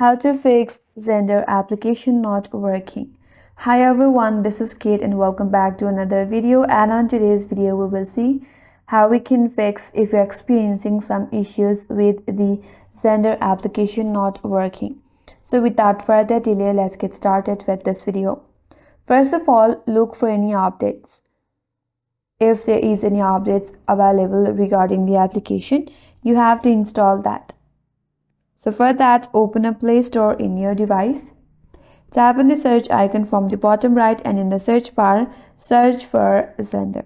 How to fix Xender application not working. Hi everyone, this is Kate and welcome back to another video, and on today's video we will see how we can fix if you're experiencing some issues with the Xender application not working. So without further delay, let's get started with this video. First of all, look for any updates. If there is any updates available regarding the application, you have to install that. So for that, open a Play Store in your device. Tap on the search icon from the bottom right and in the search bar, search for Xender.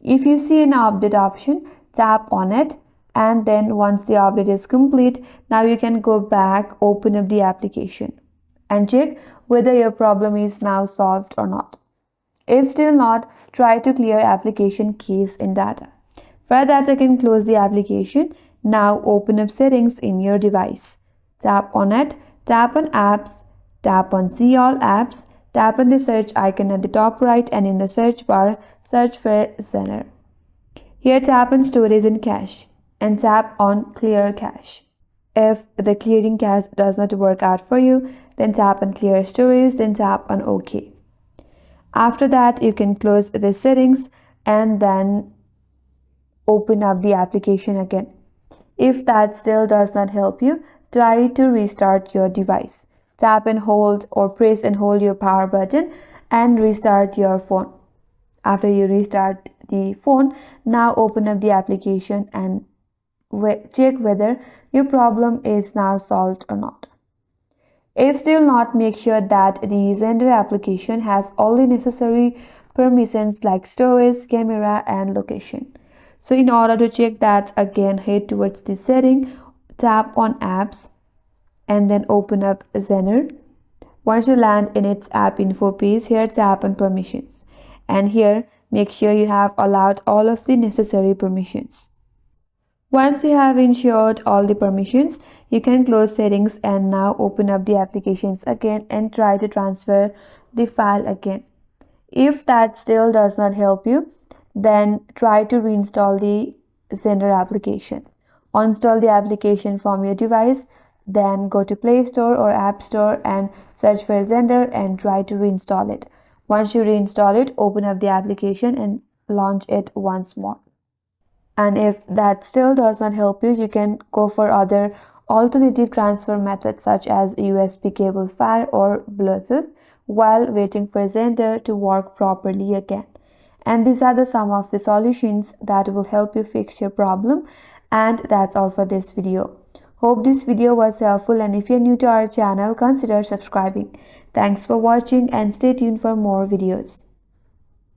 If you see an update option, tap on it, and then once the update is complete, now you can go back, open up the application and check whether your problem is now solved or not. If still not, try to clear application keys and data. For that, you can close the application. Now open up settings in your device. Tap on it, tap on apps, tap on see all apps, tap on the search icon at the top right and in the search bar, search for Xender. Here tap on storage and cache and tap on clear cache. If the clearing cache does not work out for you, then tap on clear storage, then tap on OK. After that, you can close the settings and then open up the application again. If that still does not help you, try to restart your device. Tap and hold or press and hold your power button and restart your phone. After you restart the phone, now open up the application and check whether your problem is now solved or not. If still not, make sure that the Xender application has all the necessary permissions like storage, camera, and location. So in order to check that, again head towards the setting, tap on apps and then open up Xender. Once you land in its app info page, here tap on permissions and here make sure you have allowed all of the necessary permissions. Once you have ensured all the permissions, you can close settings and now open up the applications again and try to transfer the file again. If that still does not help you, then try to reinstall the Xender application. Uninstall the application from your device, then go to Play Store or App Store and search for Xender and try to reinstall it. Once you reinstall it, open up the application and launch it once more. And if that still does not help you, you can go for other alternative transfer methods such as USB cable file or Bluetooth while waiting for Xender to work properly again. And these are some of the solutions that will help you fix your problem. And that's all for this video. Hope this video was helpful, and if you're new to our channel, consider subscribing. Thanks for watching and stay tuned for more videos.